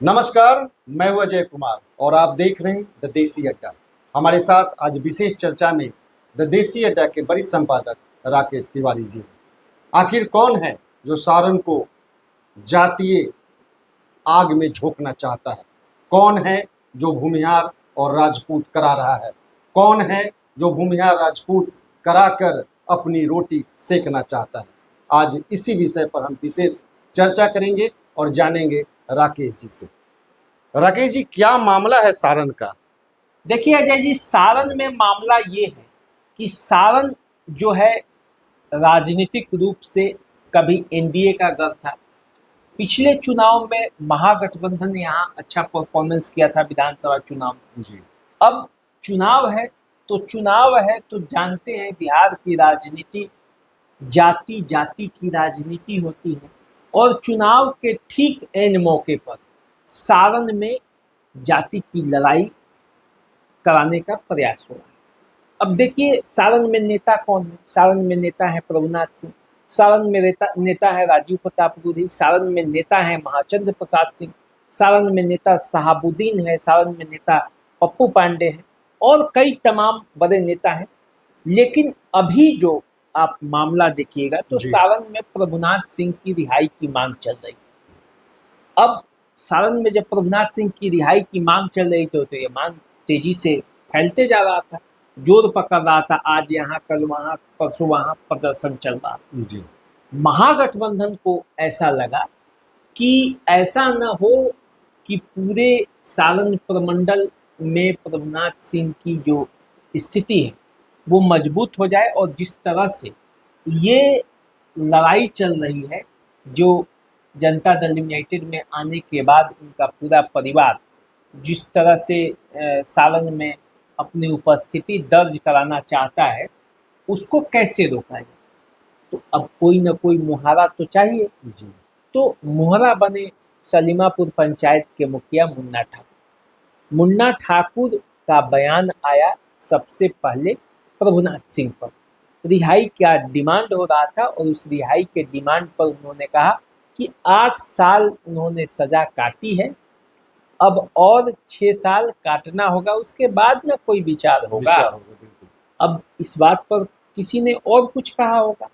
नमस्कार, मैं हूं अजय कुमार और आप देख रहे हैं द देसी अड्डा। हमारे साथ आज विशेष चर्चा में द देसी अड्डा के वरिष्ठ संपादक राकेश तिवारी जी हैं। आखिर कौन है जो सारण को जातीय आग में झोंकना चाहता है? कौन है जो भूमिहार और राजपूत करा रहा है? कौन है जो भूमिहार राजपूत कराकर अपनी रोटी सेकना चाहता है? आज इसी विषय पर हम विशेष चर्चा करेंगे और जानेंगे राकेश जी से। राकेश जी, क्या मामला है सारण का? देखिए अजय जी, सारण में मामला ये है कि सारण जो है राजनीतिक रूप से कभी एनडीए का गढ़ था। पिछले चुनाव में महागठबंधन ने यहाँ अच्छा परफॉर्मेंस किया था विधानसभा चुनाव में। जी। अब चुनाव है तो जानते हैं बिहार की राजनीति जाति जाति की राजनीति होती है और चुनाव के ठीक एन मौके पर सारण में जाति की लड़ाई कराने का प्रयास हो रहा है। अब देखिए सारण में नेता कौन है? सारण में नेता है प्रभुनाथ सिंह, सारण में नेता है राजीव प्रताप रूडी, सारण में नेता है महाचंद्र प्रसाद सिंह, सारण में नेता शहाबुद्दीन है, सारण में नेता पप्पू पांडे है और कई तमाम बड़े नेता हैं। लेकिन अभी जो आप मामला देखिएगा तो सारण में प्रभुनाथ सिंह की रिहाई की मांग चल रही थी। अब सारण में जब प्रभुनाथ सिंह की रिहाई की मांग चल रही थी तो ये मांग तेजी से फैलते जा रहा था, जोर पकड़ रहा था। आज यहाँ कल वहाँ परसों वहाँ प्रदर्शन चल रहा था। जी। महागठबंधन को ऐसा लगा कि ऐसा न हो कि पूरे सारण प्रमंडल में प्रभुनाथ सिंह की जो स्थिति है वो मजबूत हो जाए और जिस तरह से ये लड़ाई चल रही है, जो जनता दल यूनाइटेड में आने के बाद उनका पूरा परिवार जिस तरह से सारण में अपनी उपस्थिति दर्ज कराना चाहता है, उसको कैसे रोका जाए? तो अब कोई ना कोई मुहारा तो चाहिए। जी। तो मुहरा बने सलीमापुर पंचायत के मुखिया मुन्ना ठाकुर। मुन्ना ठाकुर का बयान आया सबसे पहले प्रभुनाथ सिंह पर। रिहाई का डिमांड हो रहा था और उस रिहाई के डिमांड पर उन्होंने कहा कि 8 साल उन्होंने सजा काटी है, अब और 6 साल काटना होगा, उसके बाद ना कोई विचार होगा। बिल्कुल। अब इस बात पर किसी ने और कुछ कहा होगा।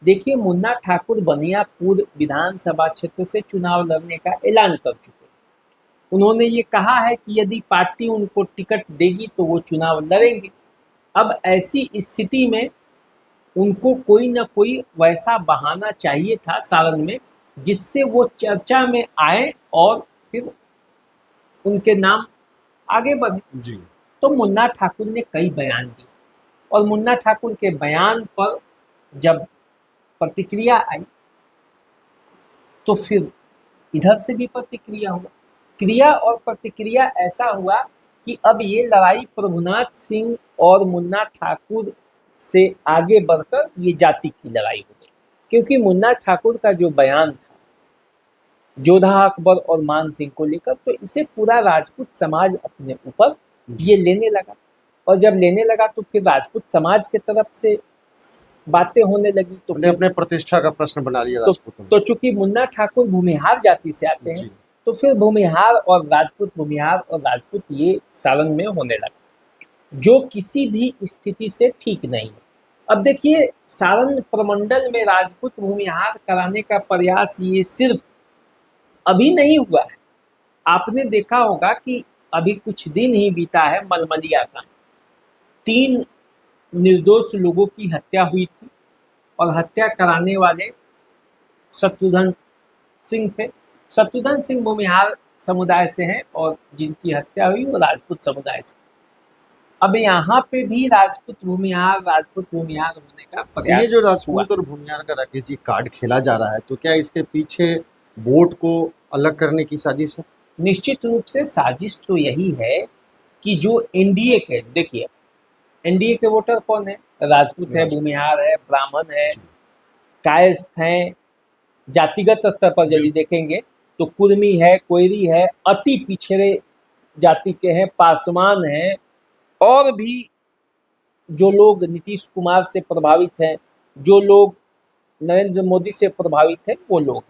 देखिए, मुन्ना ठाकुर बनियापुर विधानसभा क्षेत्र से चुनाव लड़ने का ऐलान कर चुके हैं। उन्होंने ये कहा है कि यदि पार्टी उनको टिकट देगी तो वो चुनाव लड़ेंगे। अब ऐसी स्थिति में उनको कोई ना कोई वैसा बहाना चाहिए था सारण में जिससे वो चर्चा में आए और फिर उनके नाम आगे बढ़े। जी। तो मुन्ना ठाकुर ने कई बयान दिए और मुन्ना ठाकुर के बयान पर जब प्रतिक्रिया आई तो फिर इधर से भी प्रतिक्रिया हुआ। क्रिया और प्रतिक्रिया ऐसा हुआ कि अब ये लड़ाई प्रभुनाथ सिंह और मुन्ना ठाकुर से आगे बढ़कर ये जाति की लड़ाई हो गई, क्योंकि मुन्ना ठाकुर का जो बयान था जोधा अकबर और मान सिंह को लेकर, तो इसे पूरा राजपूत समाज अपने ऊपर ये लेने लगा और जब लेने लगा तो फिर राजपूत समाज के तरफ से बातें होने लगी। तो अपने प्रतिष्ठा का प्रश्न बना लिया राजपूतों ने। तो चूंकि मुन्ना ठाकुर भूमिहार जाति से आते हैं तो फिर भूमिहार और राजपूत ये सारण में होने लगा, जो किसी भी स्थिति से ठीक नहीं है। अब देखिए, सारण प्रमंडल में राजपूत भूमिहार कराने का प्रयास ये सिर्फ अभी नहीं हुआ है। आपने देखा होगा कि अभी कुछ दिन ही बीता है मलमलिया का, 3 निर्दोष लोगों की हत्या हुई थी और हत्या कराने वाले शत्रुघ्न सिंह थे। शत्रुघ्न सिंह भूमिहार समुदाय से हैं और जिनकी हत्या हुई वो राजपूत समुदाय से। अब यहाँ पे भी राजपूत भूमिहार होने का प्रयास। ये जो राजपूत और भूमिहार का राकेश जी कार्ड खेला जा रहा है, तो क्या इसके पीछे वोट को अलग करने की साजिश है? निश्चित रूप से साजिश तो यही है कि जो एनडीए के, देखिए एनडीए के वोटर कौन है? राजपूत है, भूमिहार है, ब्राह्मण है, कायस्थ हैं। जातिगत स्तर पर यदि देखेंगे तो कुर्मी है, कोयरी है, अति पिछड़े जाति के हैं, पासवान हैं और भी जो लोग नीतीश कुमार से प्रभावित हैं, जो लोग नरेंद्र मोदी से प्रभावित हैं, वो लोग।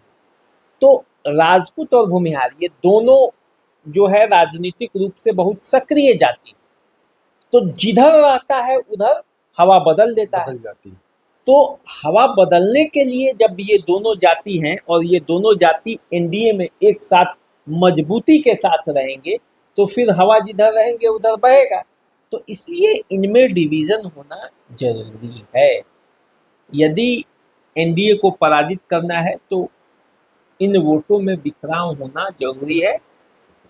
तो राजपूत और भूमिहार ये दोनों जो है राजनीतिक रूप से बहुत सक्रिय जाति है, तो जिधर रहता है उधर हवा बदल देता है। बदल जाती है। तो हवा बदलने के लिए जब ये दोनों जाति हैं और ये दोनों जाति एनडीए में एक साथ मजबूती के साथ रहेंगे, तो फिर हवा जिधर रहेंगे उधर बहेगा। तो इसलिए इनमें डिवीजन होना जरूरी है। यदि एनडीए को पराजित करना है तो इन वोटों में बिखराव होना जरूरी है।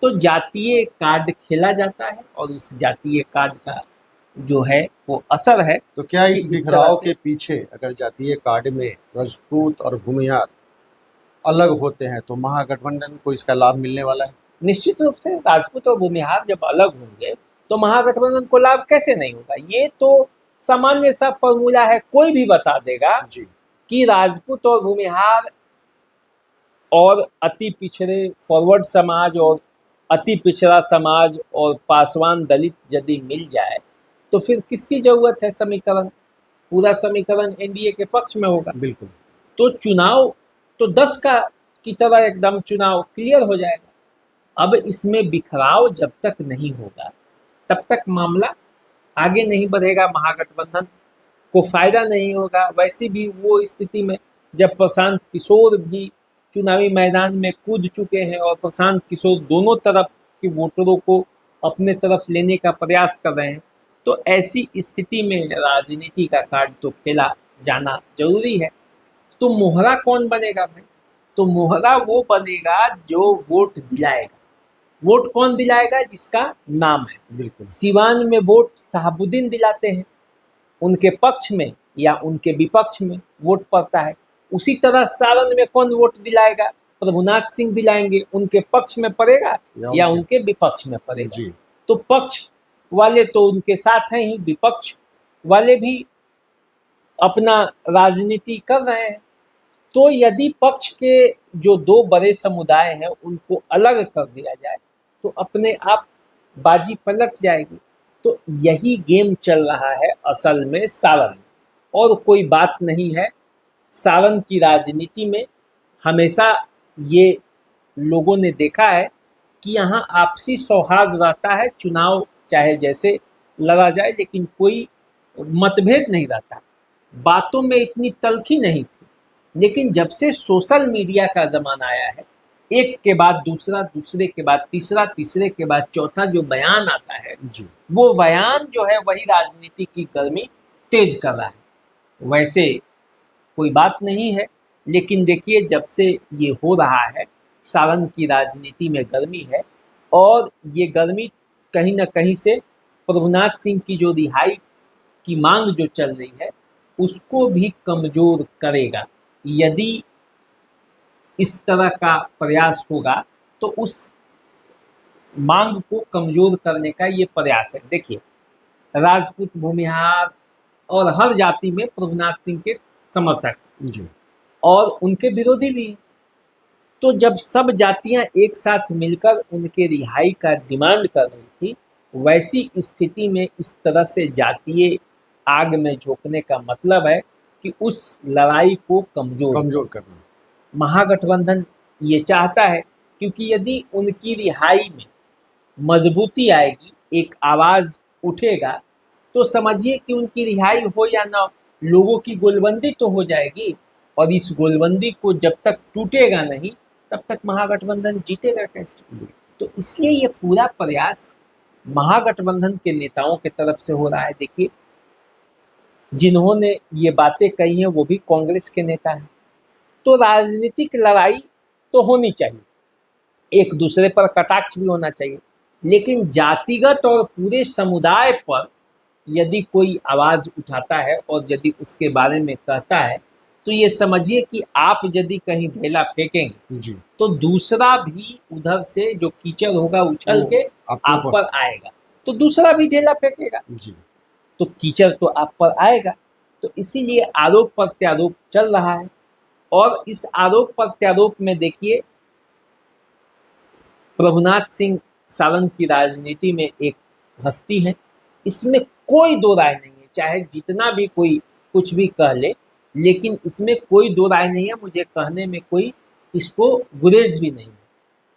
तो जातीय कार्ड खेला जाता है और उस जातीय कार्ड का जो है वो असर है तो क्या कि इस इस बिखराव तरह से के पीछे अगर जातीय कार्ड में राजपूत और भूमिहार अलग होते हैं तो महागठबंधन को इसका लाभ मिलने वाला है? निश्चित रूप से राजपूत और भूमिहार जब अलग होंगे तो महागठबंधन को लाभ कैसे नहीं होगा। ये तो सामान्य सा फॉर्मूला है, कोई भी बता देगा जी। कि राजपूत और भूमिहार और अति पिछड़े फॉरवर्ड समाज और अति पिछड़ा समाज और पासवान दलित यदि मिल जाए तो फिर किसकी जरूरत है समीकरण। पूरा समीकरण एनडीए के पक्ष में होगा। बिल्कुल। तो चुनाव तो 10 का की तरह एकदम चुनाव क्लियर हो जाएगा। अब इसमें बिखराव जब तक नहीं होगा तब तक मामला आगे नहीं बढ़ेगा, महागठबंधन को फायदा नहीं होगा। वैसे भी वो स्थिति में जब प्रशांत किशोर भी चुनावी मैदान में कूद चुके हैं और प्रशांत किशोर दोनों तरफ के वोटरों को अपने तरफ लेने का प्रयास कर रहे हैं, तो ऐसी स्थिति में राजनीति का कार्ड तो खेला जाना जरूरी है। तो मोहरा कौन बनेगा भाई? तो मोहरा वो बनेगा जो वोट दिलाएगा। वोट कौन दिलाएगा? जिसका नाम है। बिल्कुल। सिवान में वोट शहाबुद्दीन दिलाते हैं, उनके पक्ष में या उनके विपक्ष में वोट पड़ता है। उसी तरह सारण में कौन वोट दिलाएगा? प्रभुनाथ सिंह दिलाएंगे, उनके पक्ष में पड़ेगा या उनके विपक्ष में पड़ेगा। जी। तो पक्ष वाले तो उनके साथ हैं ही, विपक्ष वाले भी अपना राजनीति कर रहे हैं। तो यदि पक्ष के जो दो बड़े समुदाय हैं उनको अलग कर दिया जाए तो अपने आप बाजी पलट जाएगी। तो यही गेम चल रहा है असल में सारण में, और कोई बात नहीं है। सारण की राजनीति में हमेशा ये लोगों ने देखा है कि यहाँ आपसी सौहार्द रहता है, चुनाव चाहे जैसे लड़ा जाए लेकिन कोई मतभेद नहीं रहता, बातों में इतनी तल्खी नहीं थी। लेकिन जब से सोशल मीडिया का ज़माना आया है, एक के बाद दूसरा, दूसरे के बाद तीसरा, तीसरे के बाद चौथा जो बयान आता है जी। वो बयान जो है वही राजनीति की गर्मी तेज कर रहा है। वैसे कोई बात नहीं है, लेकिन देखिए जब से ये हो रहा है सारण की राजनीति में गर्मी है, और ये गर्मी कहीं ना कहीं से प्रभुनाथ सिंह की जो रिहाई की मांग जो चल रही है उसको भी कमज़ोर करेगा। यदि इस तरह का प्रयास होगा तो उस मांग को कमज़ोर करने का ये प्रयास है। देखिए राजपूत, भूमिहार और हर जाति में प्रभुनाथ सिंह के समर्थक जी। और उनके विरोधी भी हैं। तो जब सब जातियां एक साथ मिलकर उनके रिहाई का डिमांड कर रही थी, वैसी स्थिति में इस तरह से जातीय आग में झोंकने का मतलब है कि उस लड़ाई को कमज़ोर करना। महागठबंधन ये चाहता है, क्योंकि यदि उनकी रिहाई में मजबूती आएगी, एक आवाज़ उठेगा, तो समझिए कि उनकी रिहाई हो या ना, लोगों की गोलबंदी तो हो जाएगी। और इस गोलबंदी को जब तक टूटेगा नहीं तब तक महागठबंधन जीतेगा कैसे? तो इसलिए ये पूरा प्रयास महागठबंधन के नेताओं की तरफ से हो रहा है। देखिए जिन्होंने ये बातें कही हैं वो भी कांग्रेस के नेता हैं। तो राजनीतिक लड़ाई तो होनी चाहिए, एक दूसरे पर कटाक्ष भी होना चाहिए, लेकिन जातिगत और पूरे समुदाय पर यदि कोई आवाज़ उठाता है और यदि उसके बारे में कहता है तो ये समझिए कि आप यदि कहीं ढेला फेंकेंगे जी। तो दूसरा भी उधर से जो कीचड़ होगा उछल के आप पर आएगा, तो दूसरा भी ढेला फेंकेगा जी। तो कीचड़ तो आप पर आएगा। तो इसीलिए आरोप प्रत्यारोप चल रहा है। और इस आरोप प्रत्यारोप में देखिए प्रभुनाथ सिंह सारण की राजनीति में एक हस्ती है, इसमें कोई दो राय नहीं है, चाहे जितना भी कोई कुछ भी कह ले, लेकिन इसमें कोई दो राय नहीं है। मुझे कहने में कोई इसको गुरेज भी नहीं है,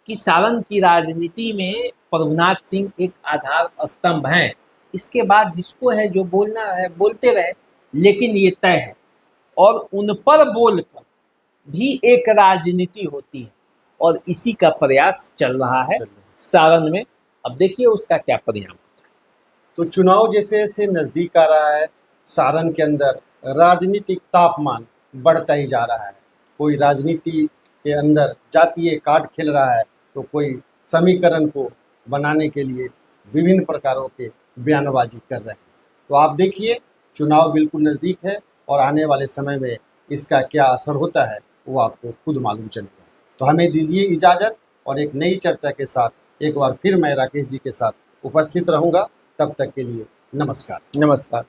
कि सारण की राजनीति में प्रभुनाथ सिंह एक आधार स्तंभ हैं। इसके बाद जिसको है जो बोलना है बोलते रहे, लेकिन ये तय है और उन पर बोलकर भी एक राजनीति होती है और इसी का प्रयास चल रहा है सारण में। अब देखिए उसका क्या परिणाम। तो चुनाव जैसे जैसे नज़दीक आ रहा है, सारण के अंदर राजनीतिक तापमान बढ़ता ही जा रहा है। कोई राजनीति के अंदर जातीय कार्ड खेल रहा है, तो कोई समीकरण को बनाने के लिए विभिन्न प्रकारों के बयानबाजी कर रहे हैं। तो आप देखिए, चुनाव बिल्कुल नज़दीक है और आने वाले समय में इसका क्या असर होता है वो आपको खुद मालूम चलेगा। तो हमें दीजिए इजाज़त, और एक नई चर्चा के साथ एक बार फिर मैं राकेश जी के साथ उपस्थित रहूँगा। तब तक के लिए नमस्कार। नमस्कार।